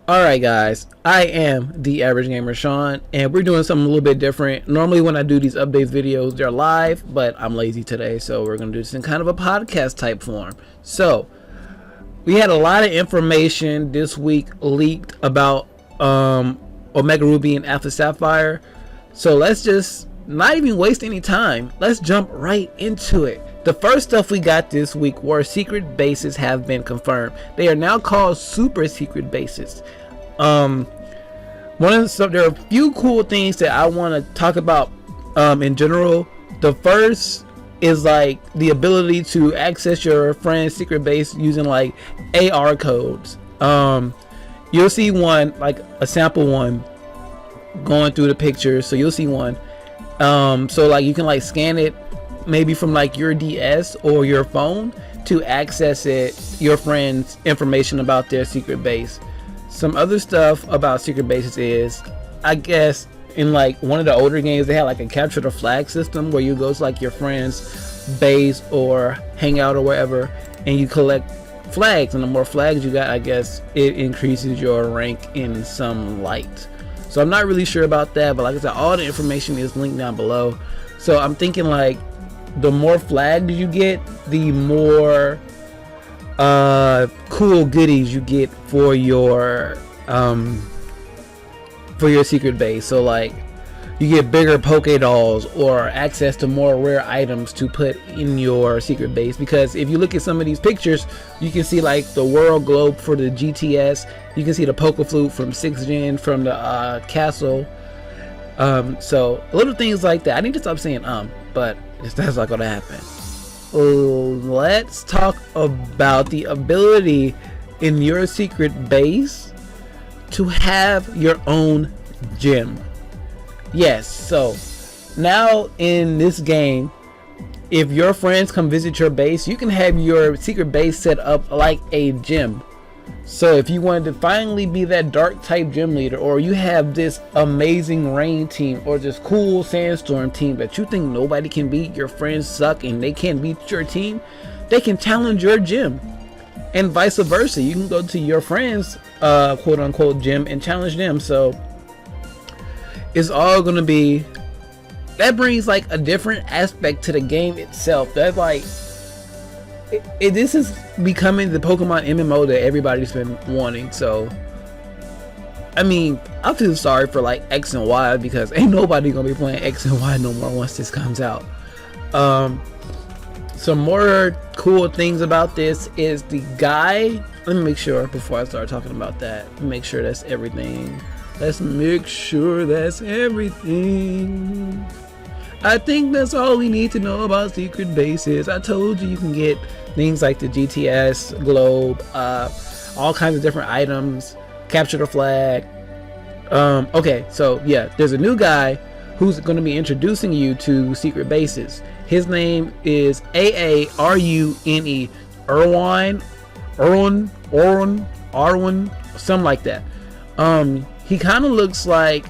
Alright guys, I am the average gamer Shawn, and we're doing something a little bit different. Normally when I do these updates videos, they're live, but I'm lazy today, so we're going to do this in kind of a podcast type form. So, we had a lot of information this week leaked about Omega Ruby and Alpha Sapphire, so let's just not even waste any time. Let's jump right into it. The first stuff we got this week were secret bases have been confirmed. They are now called super secret bases. There are a few cool things that I want to talk about in general. The first is like the ability to access your friend's secret base using like AR codes. You'll see one, like a sample one, going through the pictures. So you'll see one. So like you can like scan it maybe from like your DS or your phone to access your friend's information about their secret base. Some other stuff about secret bases is, I guess in like one of the older games they had like a capture the flag system where you go to like your friend's base or hangout or wherever and you collect flags, and the more flags you got, I guess it increases your rank in some light. So I'm not really sure about that, but like I said, all the information is linked down below. So I'm thinking like the more flags you get, the more cool goodies you get for your secret base. So like you get bigger Poke Dolls or access to more rare items to put in your secret base, because if you look at some of these pictures you can see like the world globe for the GTS, you can see the Poke Flute from 6th gen from the castle. So little things like that. I need to stop saying but that's not gonna happen. Let's talk about the ability in your secret base to have your own gym. Yes, so now in this game, if your friends come visit your base, you can have your secret base set up like a gym. So if you wanted to finally be that dark type gym leader, or you have this amazing rain team or this cool sandstorm team that you think nobody can beat, your friends suck and they can't beat your team, they can challenge your gym, and vice versa. You can go to your friends quote unquote gym and challenge them. So it's all gonna be, that brings like a different aspect to the game itself. That's like this is becoming the Pokemon MMO that everybody's been wanting. So I mean, I feel sorry for like X and Y, because ain't nobody gonna be playing X and Y no more once this comes out. Some more cool things about this is the guy. Let me make sure before I start talking about that. Make sure that's everything. Let's make sure that's everything. I think that's all we need to know about secret bases. I told you can get things like the GTS, globe, all kinds of different items, capture the flag. Okay, so yeah, there's a new guy who's going to be introducing you to secret bases. His name is Aarune, Arwen, something like that. He kind of looks like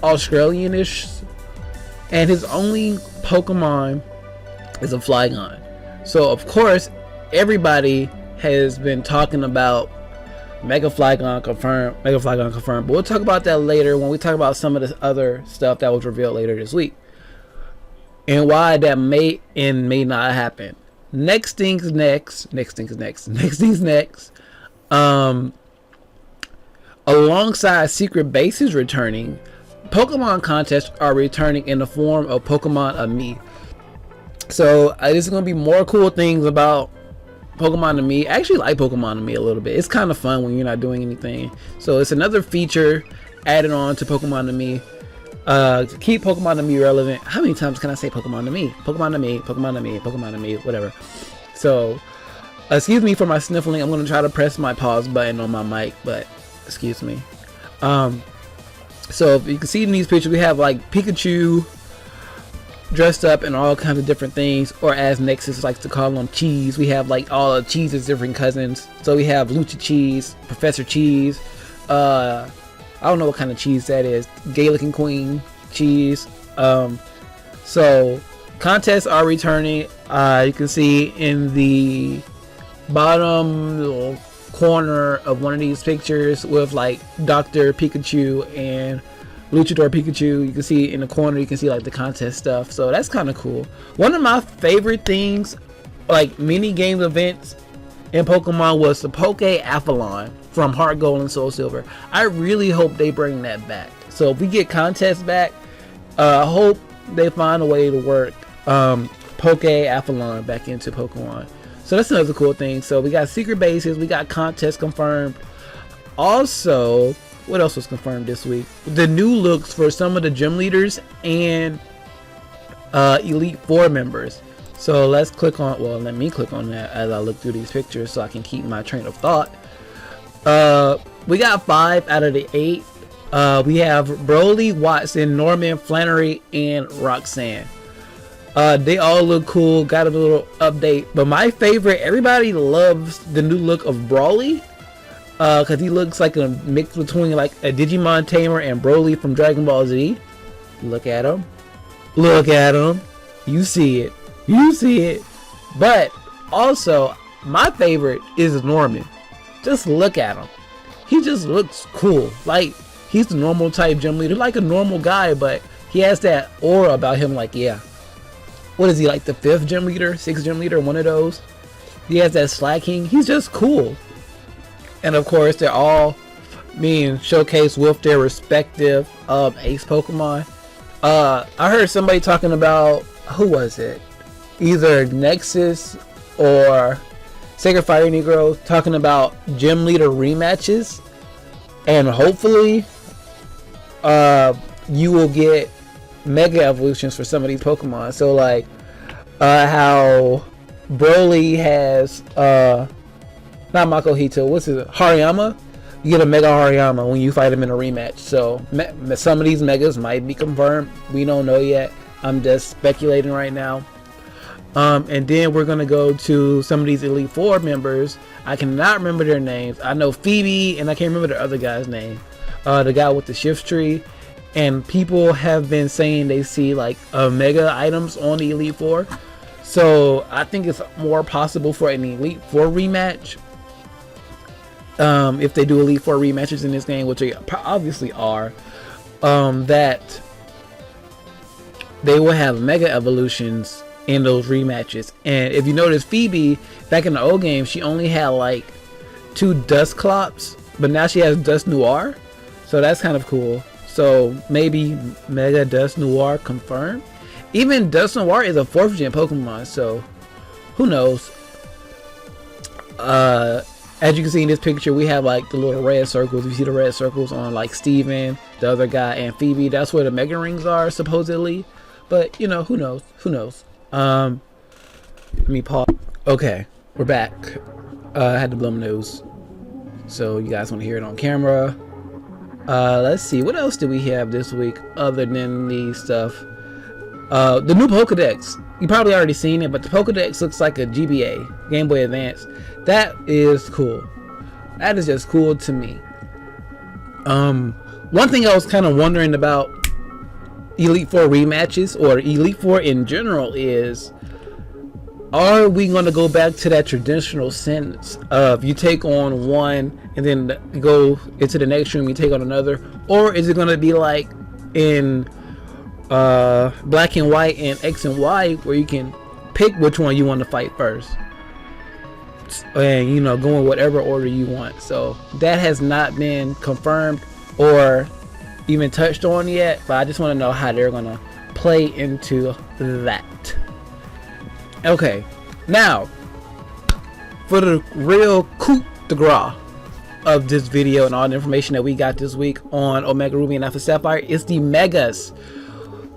Australian-ish, and his only Pokemon is a Flygon. So of course everybody has been talking about Mega Flygon confirmed, but we'll talk about that later when we talk about some of the other stuff that was revealed later this week and why that may and may not happen. Next things next. Alongside secret bases returning, Pokemon contests are returning in the form of Pokemon Ami. So there's going to be more cool things about Pokemon Ami. I actually like Pokemon Ami a little bit. It's kind of fun when you're not doing anything. So it's another feature added on to Pokemon Ami to keep Pokemon Ami relevant. How many times can I say Pokemon Ami? Pokemon Ami, Pokemon Ami, Pokemon Ami, whatever. So excuse me for my sniffling. I'm going to try to press my pause button on my mic, but excuse me. So if you can see in these pictures, we have like Pikachu dressed up in all kinds of different things, or as Nexus likes to call them, Cheese. We have like all of Cheese's different cousins. So we have Lucha Cheese, Professor Cheese, I don't know what kind of cheese that is, Gallican Queen Cheese. So contests are returning. You can see in the bottom corner of one of these pictures with like Dr. Pikachu and Luchador Pikachu. You can see in the corner, you can see like the contest stuff. So that's kind of cool. One of my favorite things, like mini game events in Pokemon, was the Poke-Athlon from Heart Gold and Soul Silver. I really hope they bring that back. So if we get contests back, I hope they find a way to work Poke-Athlon back into Pokemon. So that's another cool thing. So we got secret bases, we got contests confirmed. Also, what else was confirmed this week? The new looks for some of the gym leaders and Elite Four members. So let's click on, well, let me click on that as I look through these pictures so I can keep my train of thought. We got 5 out of the 8. We have Broly, Watson, Norman, Flannery, and Roxanne. They all look cool, got a little update, but my favorite, everybody loves the new look of Broly, because he looks like a mix between like a Digimon tamer and Broly from Dragon Ball Z. Look at him. Look at him. You see it. You see it. But also, my favorite is Norman. Just look at him. He just looks cool. Like, he's the normal type gym leader, like a normal guy, but he has that aura about him, like, yeah. What is he, like the 5th gym leader, 6th gym leader, one of those? He has that slacking. He's just cool. And of course, they're all being showcased with their respective ace Pokemon. I heard somebody talking about, who was it? Either Nexus or Sacred Fire Negro talking about gym leader rematches. And hopefully, you will get Mega Evolutions for some of these Pokemon. So like how Broly has not Makohito, what's it, Hariyama? You get a Mega Hariyama when you fight him in a rematch. So some of these Megas might be confirmed. We don't know yet. I'm just speculating right now. And then we're gonna go to some of these Elite Four members. I cannot remember their names. I know Phoebe, and I can't remember the other guy's name. The guy with the shift tree. And people have been saying they see like mega items on the Elite Four. So I think it's more possible for an Elite Four rematch. If they do Elite Four rematches in this game, which they obviously are, that they will have Mega Evolutions in those rematches. And if you notice, Phoebe, back in the old game, she only had like 2 Dusclops, but now she has Dust Noir. So that's kind of cool. So maybe Mega Dust Noir confirmed. Even Dust Noir is a 4th gen Pokemon, so who knows? As you can see in this picture, we have like the little red circles. You see the red circles on like Steven, the other guy, and Phoebe. That's where the Mega Rings are supposedly. But you know, who knows? Who knows? Let me pause. Okay, we're back. I had to blow my nose, so you guys want to hear it on camera. Let's see, what else do we have this week other than the stuff? The new Pokedex. You probably already seen it, but the Pokedex looks like a GBA, Game Boy Advance. That is cool. That is just cool to me. One thing I was kind of wondering about Elite Four rematches, or Elite Four in general, is are we going to go back to that traditional sense of you take on one and then go into the next room, you take on another? Or is it going to be like in Black and White and X and Y, where you can pick which one you want to fight first? And, you know, go in whatever order you want. So that has not been confirmed or even touched on yet, but I just want to know how they're going to play into that. Okay, now for the real coup de grace of this video and all the information that we got this week on Omega Ruby and Alpha Sapphire is the Megas.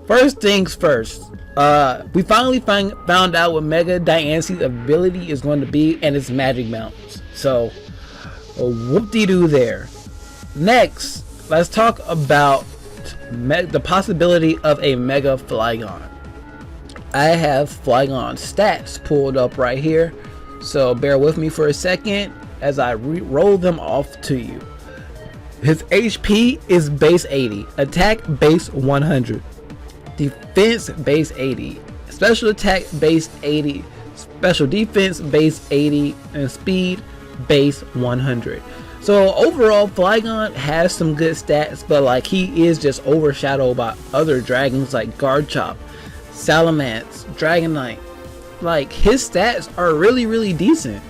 First things first, we finally found out what Mega Diance's ability is going to be, and it's Magic Mountains. So, whoop-de-doo there. Next, let's talk about the possibility of a Mega Flygon. I have Flygon stats pulled up right here, so bear with me for a second as I roll them off to you. His HP is base 80, attack base 100, defense base 80, special attack base 80, special defense base 80, and speed base 100. So overall, Flygon has some good stats, but like he is just overshadowed by other dragons like Garchomp, Salamence, Dragonite. Like his stats are really decent,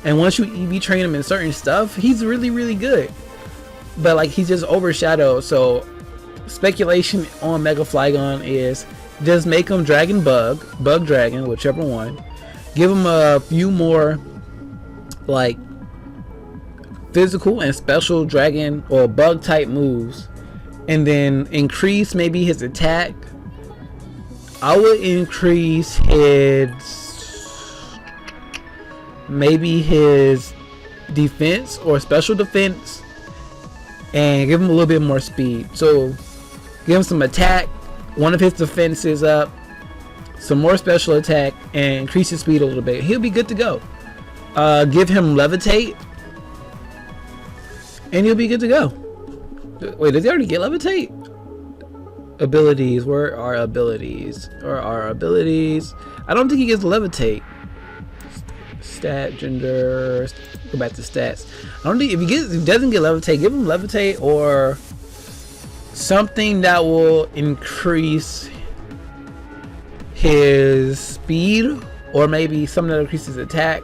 and once you EV train him in certain stuff, he's really good. But like he's just overshadowed. So speculation on Mega Flygon is just make him Dragon Bug Dragon, whichever one. Give him a few more like physical and special dragon or bug type moves, and then increase maybe his attack. I would increase his maybe his defense or special defense, and give him a little bit more speed. So give him some attack, one of his defenses up, some more special attack, and increase his speed a little bit. He'll be good to go. Give him levitate, and he'll be good to go. Wait, does he already get levitate? Abilities, where are abilities? Or are abilities? I don't think he gets levitate. Stat, gender, go back to stats. I don't think if he doesn't get levitate, give him levitate or something that will increase his speed, or maybe something that increases his attack.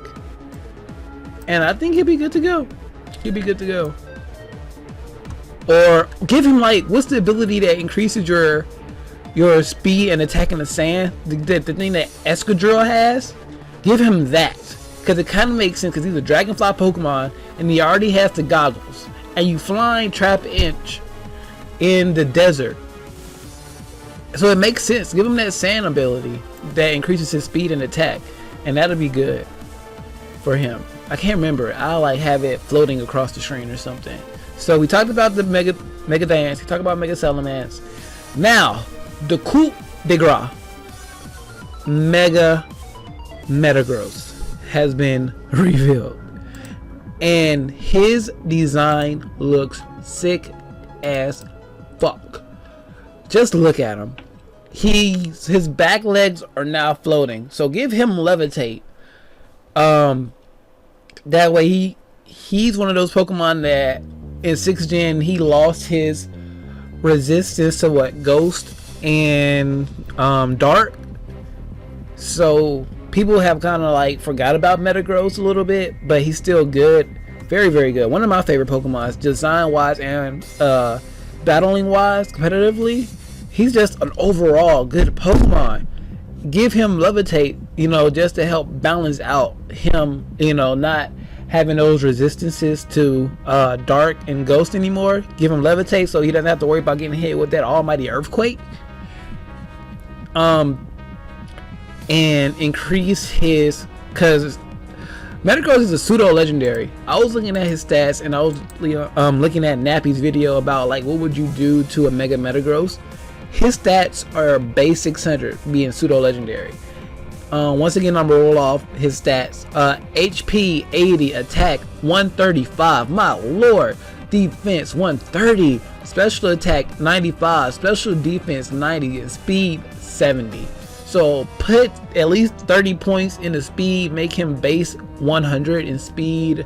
And I think he'll be good to go. He'll be good to go. Or give him like, what's the ability that increases your speed and attack in the sand? The thing that Escadrille has? Give him that. Because it kind of makes sense, because he's a Dragonfly Pokemon and he already has the goggles. And you flying Trap Inch in the desert. So it makes sense. Give him that sand ability that increases his speed and attack. And that'll be good for him. I can't remember. I'll like have it floating across the screen or something. So we talked about the Mega Dance. We talked about Mega Salamence. Now, the coup de grace, Mega Metagross, has been revealed, and his design looks sick as fuck. Just look at him. His back legs are now floating. So give him levitate. That way he's one of those Pokemon that in 6th gen he lost his resistance to what, Ghost and Dark. So people have kind of like forgot about Metagross a little bit, but he's still good. Very good. One of my favorite Pokemon, design wise and battling wise, competitively. He's just an overall good Pokemon. Give him levitate, you know, just to help balance out him, you know, not having those resistances to Dark and Ghost anymore. Give him levitate so he doesn't have to worry about getting hit with that almighty earthquake. And increase his, because Metagross is a pseudo legendary. I was looking at his stats, and I was looking at Nappy's video about like what would you do to a Mega Metagross. His stats are base 600 being pseudo legendary. Once again, I'm gonna roll off his stats. HP 80, attack 135, my lord. Defense 130, special attack 95, special defense 90, and speed 70. So put at least 30 points in the speed, make him base 100 in speed.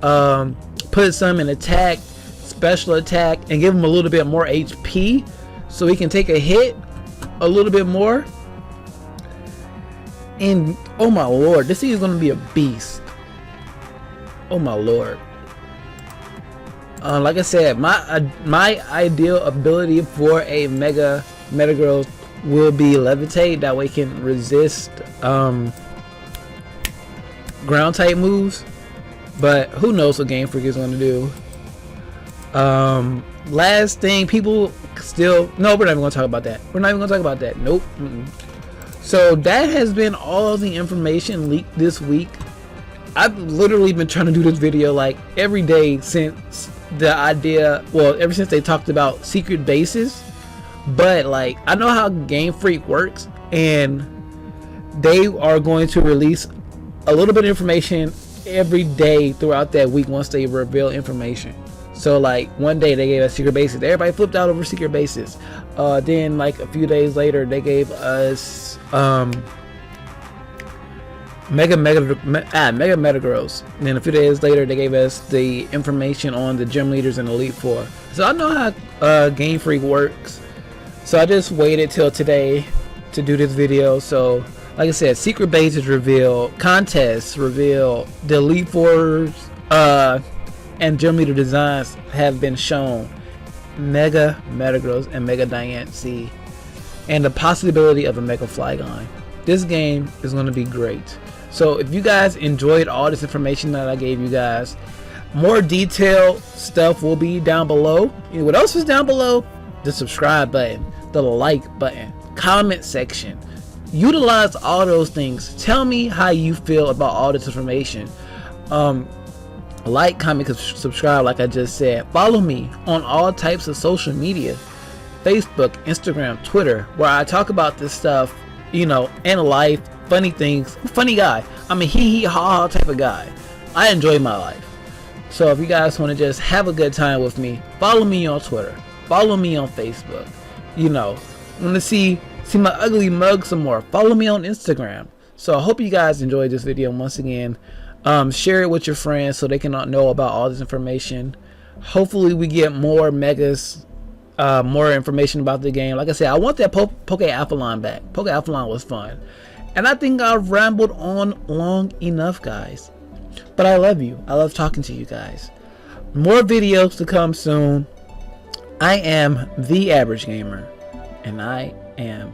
Put some in attack, special attack, and give him a little bit more HP so he can take a hit a little bit more. And oh my lord, this thing is gonna be a beast. Oh my lord. Like I said, my ideal ability for a Mega Metagross will be levitate. That way it can resist ground type moves, but who knows what Game Freak is going to do. Last thing, people still, no, we're not even going to talk about that. We're not even going to talk about that. Nope. So that has been all of the information leaked this week. I've literally been trying to do this video like every day since the idea, well, ever since they talked about secret bases. But like, I know how Game Freak works, and they are going to release a little bit of information every day throughout that week once they reveal information. So like one day they gave us secret bases, everybody flipped out over secret bases. Then like a few days later they gave us Mega Metagross. And then a few days later, they gave us the information on the gym leaders in Elite Four. So I know how Game Freak works. So I just waited till today to do this video. So like I said, secret bases revealed, contests revealed, the Elite Fours and gym leader designs have been shown. Mega Metagross and Mega Diancie, and the possibility of a Mega Flygon. This game is going to be great. So if you guys enjoyed all this information that I gave you guys, more detailed stuff will be down below. You know what else is down below? The subscribe button, the like button, comment section. Utilize all those things. Tell me how you feel about all this information. Like, comment, subscribe, like I just said. Follow me on all types of social media, Facebook, Instagram, Twitter, where I talk about this stuff, you know, in life, funny things. Funny guy. I'm a hee ha ha type of guy. I enjoy my life. So if you guys want to just have a good time with me, follow me on Twitter, follow me on Facebook. You know, want to see my ugly mug some more, follow me on Instagram. So I hope you guys enjoyed this video. Once again, share it with your friends so they can know about all this information. Hopefully we get more megas, more information about the game. Like I said, I want that Poke-Alphalon back. Poke-Alphalon was fun. And I think I've rambled on long enough, guys. But I love you. I love talking to you guys. More videos to come soon. I am the Average Gamer, and I am